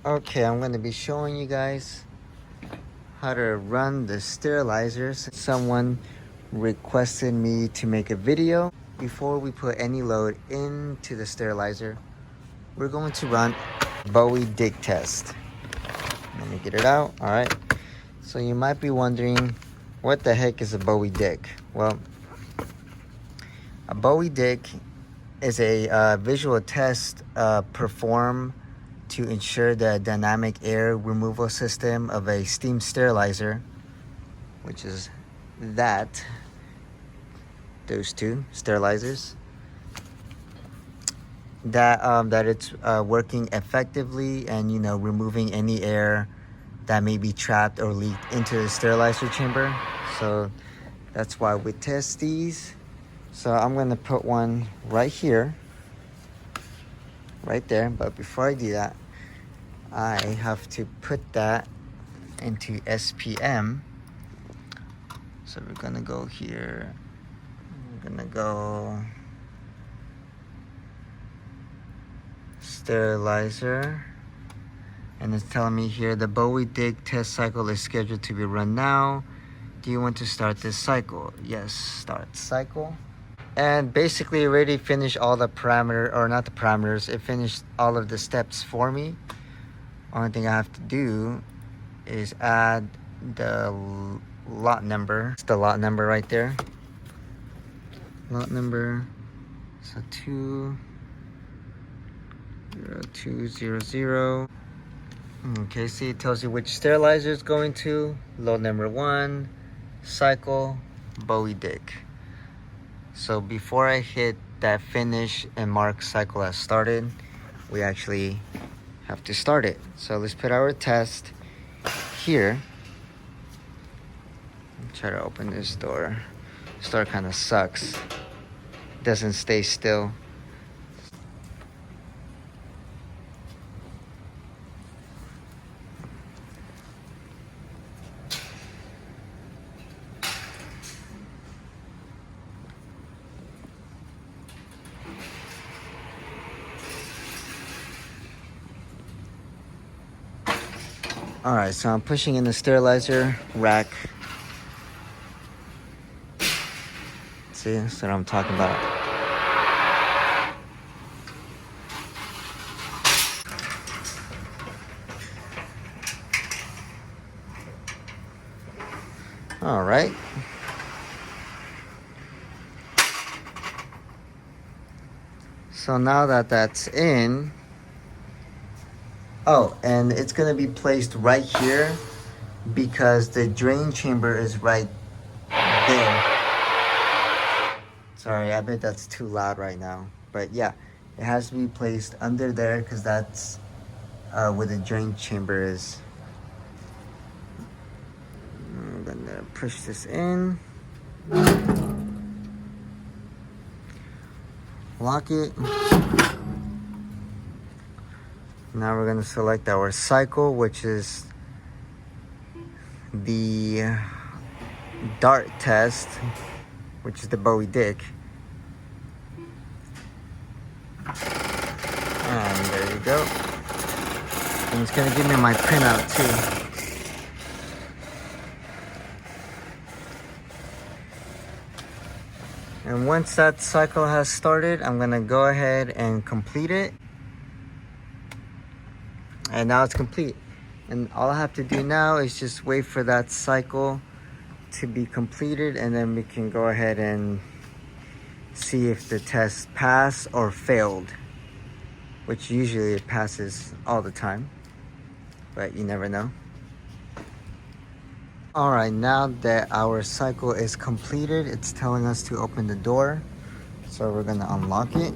Okay, I'm going to be showing you guys how to run the sterilizers. Someone requested me to make a video. Before we put any load into the sterilizer, we're going to run Bowie dig test. Let me get it out. All right. So you might be wondering, what the heck is a Bowie dig? Well, a Bowie dig is a visual test performed to ensure the dynamic air removal system of a steam sterilizer, which is those two sterilizers, that it's working effectively and removing any air that may be trapped or leaked into the sterilizer chamber. So that's why we test these. So I'm gonna put one right here, right there. But before I do that, I have to put that into SPM. So we're gonna go here. We're gonna go sterilizer. And it's telling me here, the Bowie dig test cycle is scheduled to be run now. Do you want to start this cycle? Yes, start cycle. And basically it already finished all the not the parameters, it finished all of the steps for me. Only thing I have to do is add the lot number. It's the lot number right there. Lot number, so 20200. Okay, see, it tells you which sterilizer it's going to. Load number 1, cycle, Bowie dig. So before I hit that finish and mark cycle as started, we actually have to start it. So let's put our test here. Try to open this door. This door kind of sucks. Doesn't stay still. All right, so I'm pushing in the sterilizer rack. See, that's what I'm talking about. All right. So now that that's in, oh, and it's gonna be placed right here because the drain chamber is right there. Sorry, I bet that's too loud right now. But yeah, it has to be placed under there because that's where the drain chamber is. I'm gonna push this in. Lock it. Now we're gonna select our cycle, which is the dart test, which is the Bowie dig. And there you go. And it's gonna give me my printout too. And once that cycle has started, I'm gonna go ahead and complete it. And now it's complete. And all I have to do now is just wait for that cycle to be completed, and then we can go ahead and see if the test passed or failed, which usually it passes all the time, but you never know. All right, now that our cycle is completed, it's telling us to open the door. So we're gonna unlock it.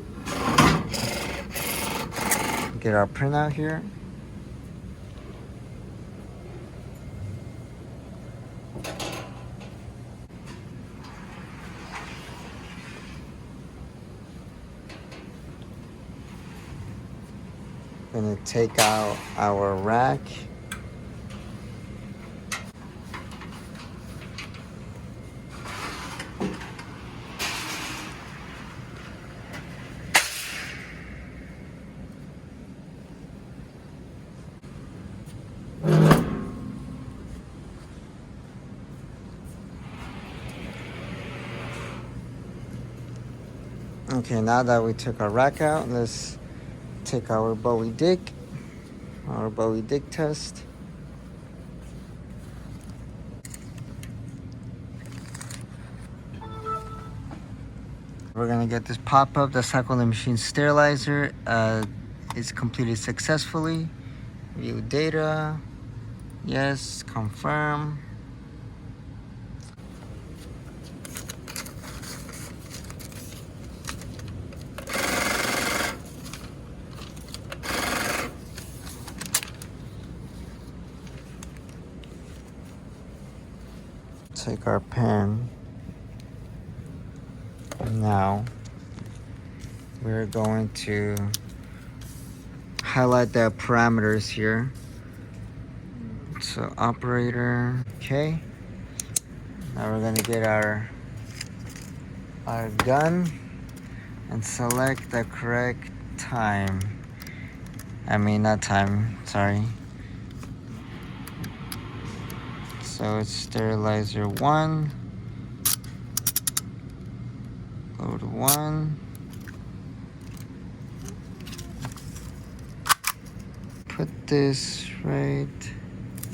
Get our printout here. Gonna take out our rack. Okay, now that we took our rack out, let's take our Bowie dig test. We're gonna get this pop-up. The cycle the machine sterilizer is completed successfully. View data. Yes, confirm. Take our pen. Now we're going to highlight the parameters here. So operator, okay. Now we're gonna get our gun and select the correct time. I mean, not time, sorry. So it's sterilizer 1. Load 1. Put this right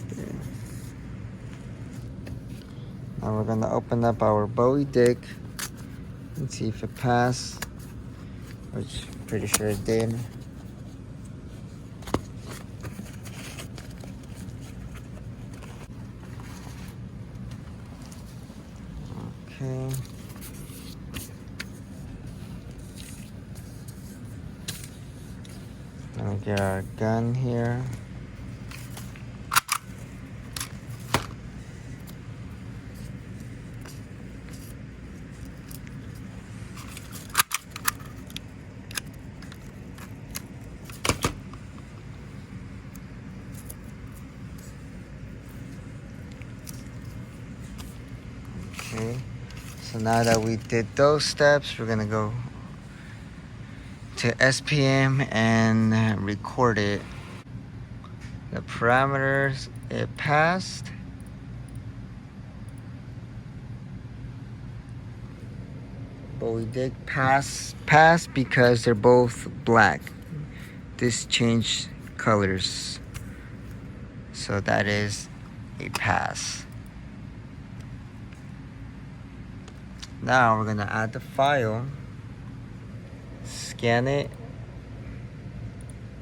there. Now we're gonna open up our Bowie dig and see if it passed, which I'm pretty sure it did. Okay. Now we get our gun here. Okay, so now that we did those steps, we're gonna go to SPM and record it. The parameters, it passed. But we did pass because they're both black. This changed colors. So that is a pass. Now we're gonna add the file, scan it,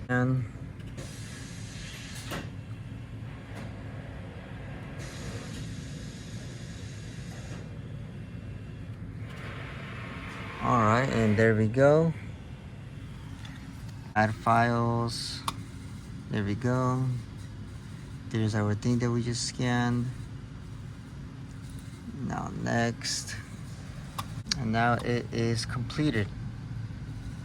and alright, and there we go. Add files. There we go. There's our thing that we just scanned. Now next. And now it is completed.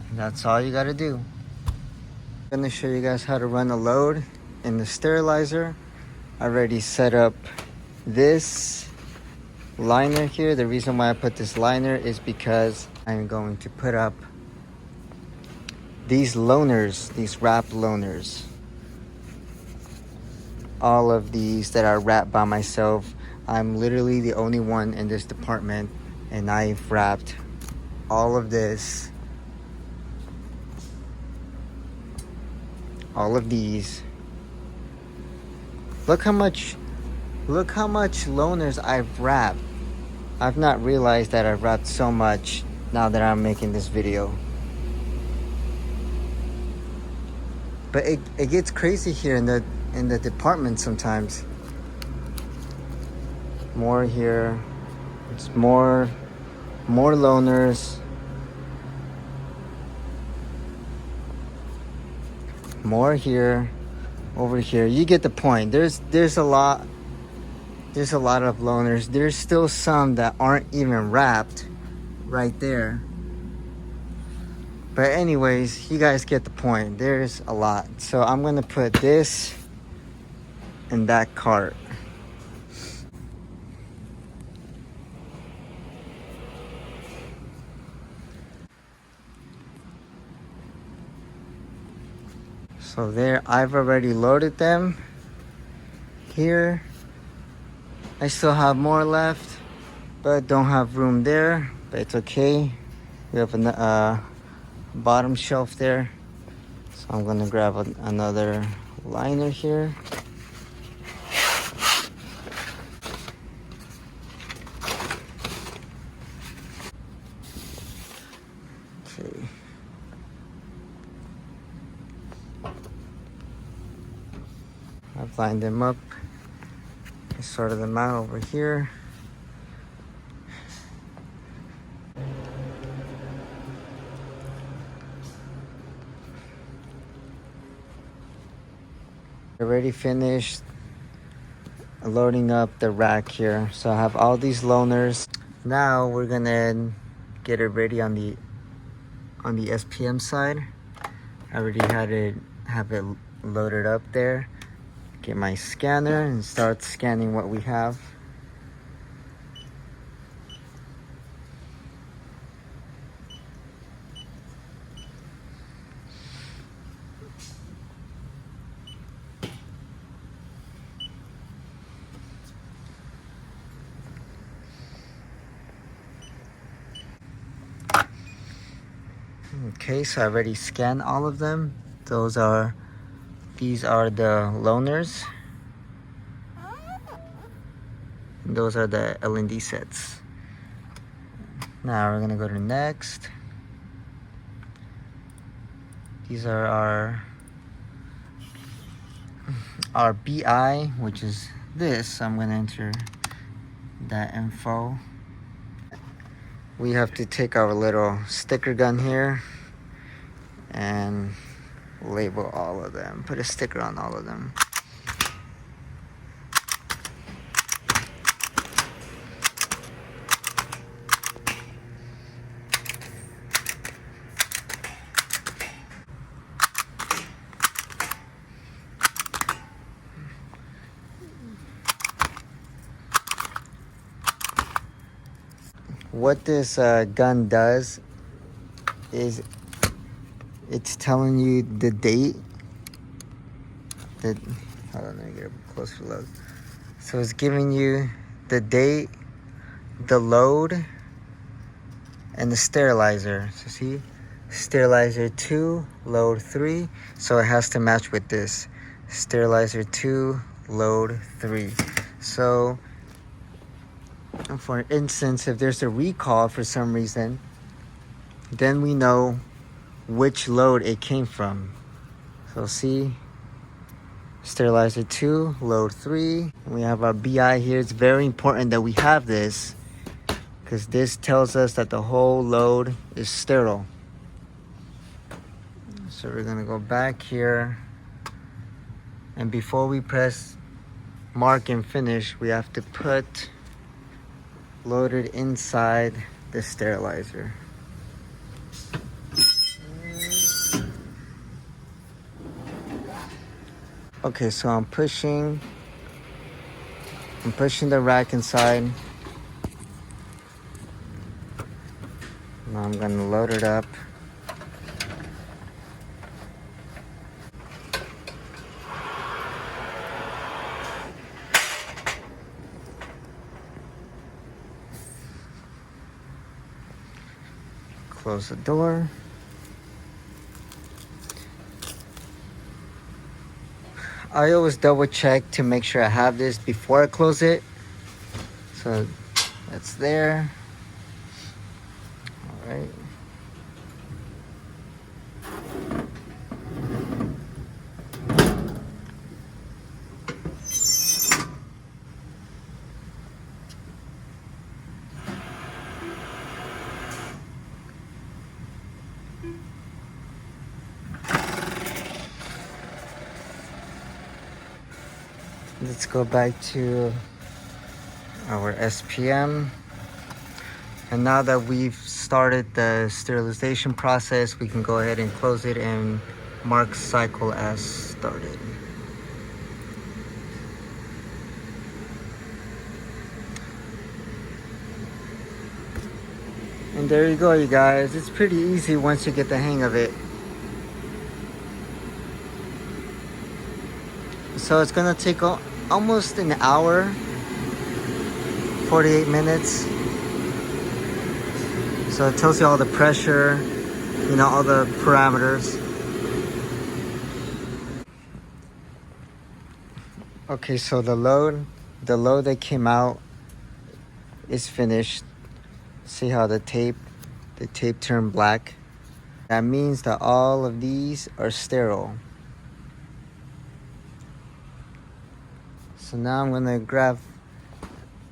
And that's all you gotta do. I'm gonna show you guys how to run a load in the sterilizer. I already set up this liner here. The reason why I put this liner is because I'm going to put up these loaners, these wrap loaners. All of these that are wrapped by myself. I'm literally the only one in this department, and I've wrapped all of this, all of these. Look how much loaners I've wrapped. I've not realized that I've wrapped so much now that I'm making this video. But it gets crazy here in the department sometimes. More here. It's more loaners. More here. Over here. You get the point. There's a lot of loaners. There's still some that aren't even wrapped right there. But anyways, you guys get the point. There's a lot. So I'm gonna put this in that cart. So there, I've already loaded them. Here, I still have more left, but don't have room there, but it's okay. We have a bottom shelf there. So I'm gonna grab another liner here. Okay. I've lined them up. I sorted them out over here. Already finished loading up the rack here. So I have all these loaners. Now we're gonna get it ready on the SPM side. I already have it loaded up there. Get my scanner and start scanning what we have. Okay, so I already scanned all of them. These are the loaners. And those are the L&D sets. Now we're gonna go to next. These are our BI, which is this. I'm gonna enter that info. We have to take our little sticker gun here and label all of them. Put a sticker on all of them. What this gun does is it's telling you the date. Hold on, let me get a closer look. So it's giving you the date, the load, and the sterilizer. So see, sterilizer 2, load 3. So it has to match with this. Sterilizer 2, load 3. So for instance, if there's a recall for some reason, then we know which load it came from. So see, sterilizer 2, load 3. We have our BI here. It's very important that we have this because this tells us that the whole load is sterile. So we're gonna go back here, and before we press mark and finish, we have to put loaded inside the sterilizer. Okay, so I'm pushing the rack inside. Now I'm gonna load it up. Close the door. I always double check to make sure I have this before I close it. So that's there. All right. Let's go back to our SPM. And now that we've started the sterilization process, we can go ahead and close it and mark cycle as started. And there you go, you guys. It's pretty easy once you get the hang of it. So it's gonna take almost an hour, 48 minutes. So it tells you all the pressure, you know, all the parameters. Okay, so the load that came out is finished. See how the tape turned black? That means that all of these are sterile. So now I'm gonna grab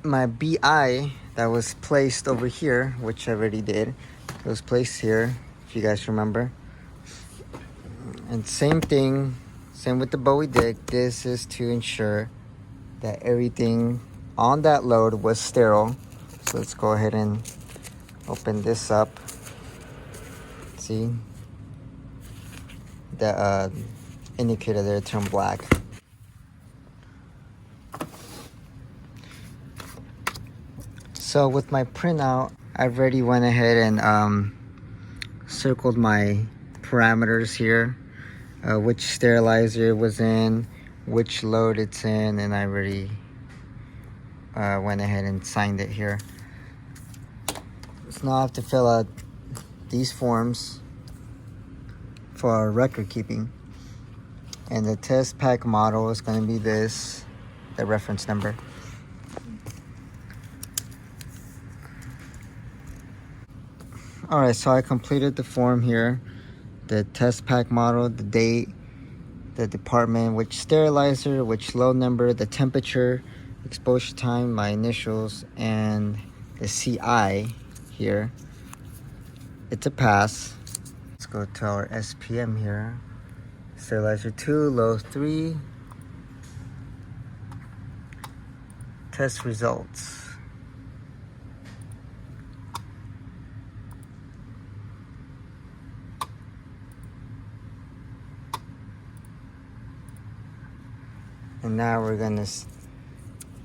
my BI that was placed over here, which I already did. It was placed here, if you guys remember. And same thing, same with the Bowie dick. This is to ensure that everything on that load was sterile. So let's go ahead and open this up. See? The indicator there turned black. So with my printout, I've already went ahead and circled my parameters here. Which sterilizer it was in, which load it's in, and I already went ahead and signed it here. So now I have to fill out these forms for our record keeping. And the test pack model is going to be this, the reference number. Alright, so I completed the form here. The test pack model, the date, the department, which sterilizer, which load number, the temperature, exposure time, my initials, and the CI here. It's a pass. Let's go to our SPM here. Sterilizer 2, load 3. Test results. And now we're gonna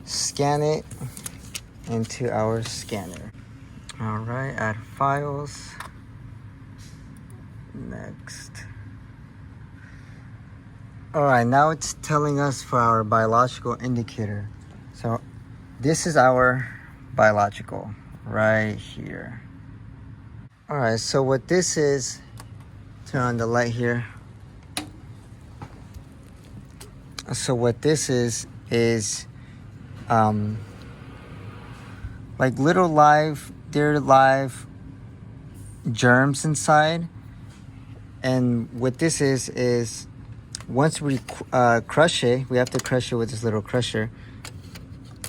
scan it into our scanner. All right, add files. Next. All right, now it's telling us for our biological indicator. So this is our biological right here. All right, so what this is, turn on the light here. So what this is like little live germs inside. And what this is once we crush it, we have to crush it with this little crusher,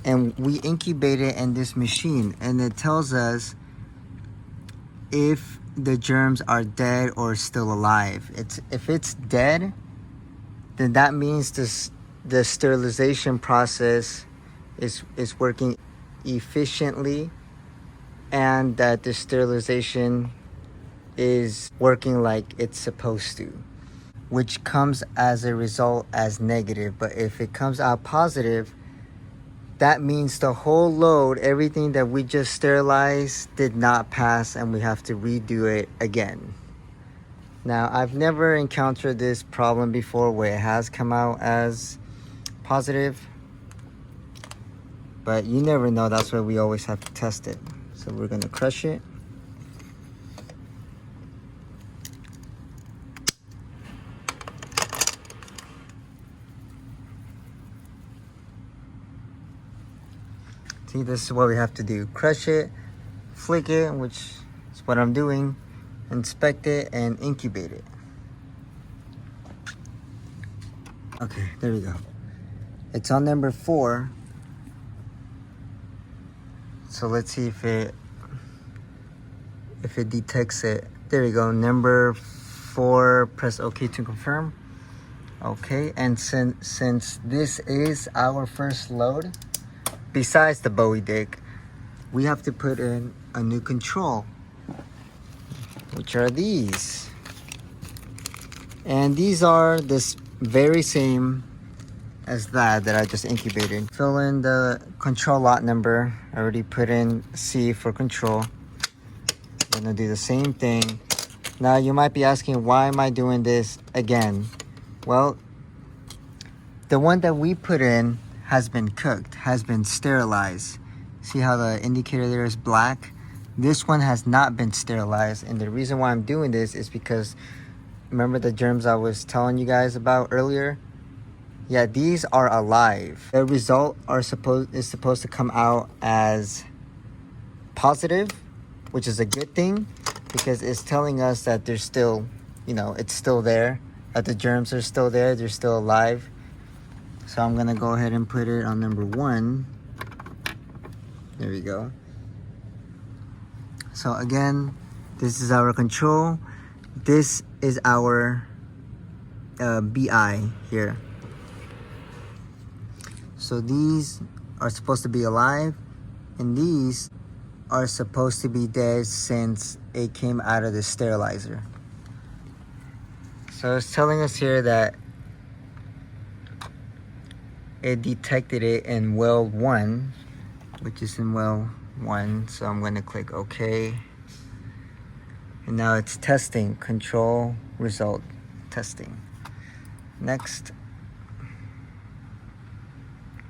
and we incubate it in this machine, and it tells us if the germs are dead or still alive. If it's dead, then that means the sterilization process is working efficiently, and that the sterilization is working like it's supposed to, which comes as a result as negative. But if it comes out positive, that means the whole load, everything that we just sterilized, did not pass, and we have to redo it again. Now, I've never encountered this problem before where it has come out as positive, but you never know. That's why we always have to test it. So we're gonna crush it. See, this is what we have to do. Crush it, flick it, which is what I'm doing, inspect it, and incubate it. Okay, there we go. It's on number 4. So let's see if it detects it. There we go, number 4, press OK to confirm. Okay, and since this is our first load, besides the Bowie dick, we have to put in a new control, which are these. And these are this very same as that I just incubated. Fill in the control lot number. I already put in C for control. I'm gonna do the same thing. Now you might be asking, why am I doing this again? Well, the one that we put in has been cooked, has been sterilized. See how the indicator there is black? This one has not been sterilized, and the reason why I'm doing this is because remember the germs I was telling you guys about earlier? Yeah, these are alive. The result is supposed to come out as positive, which is a good thing because it's telling us that there's still, you know, it's still there, that the germs are still there, they're still alive. So I'm gonna go ahead and put it on number 1. There we go. So again, this is our control. This is our BI here. So these are supposed to be alive, and these are supposed to be dead since it came out of the sterilizer. So it's telling us here that it detected it in well 1, which is in well 1. So I'm going to click OK. And now it's testing, control, result, testing. Next,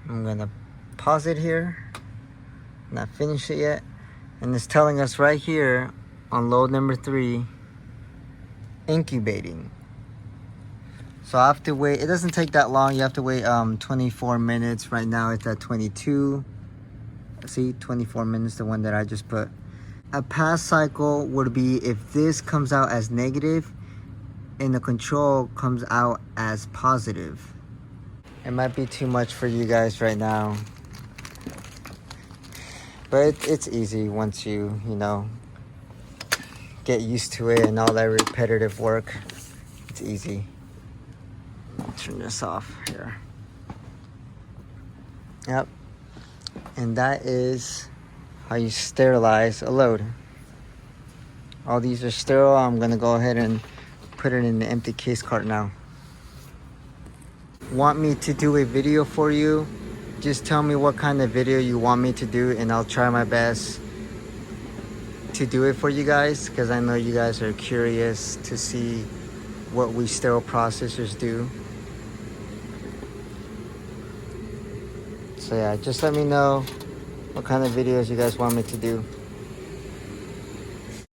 I'm going to pause it here, not finish it yet. And it's telling us right here on load number 3, incubating. So I have to wait. It doesn't take that long. You have to wait 24 minutes. Right now it's at 22. See, 24 minutes, the one that I just put. A pass cycle would be if this comes out as negative and the control comes out as positive. It might be too much for you guys right now, but it's easy once you know, get used to it and all that repetitive work. It's easy. I'll turn this off here. Yep. And that is how you sterilize a load. All these are sterile. I'm gonna go ahead and put it in the empty case cart now. Want me to do a video for you? Just tell me what kind of video you want me to do, and I'll try my best to do it for you guys, because I know you guys are curious to see what we sterile processors do. So yeah, just let me know what kind of videos you guys want me to do.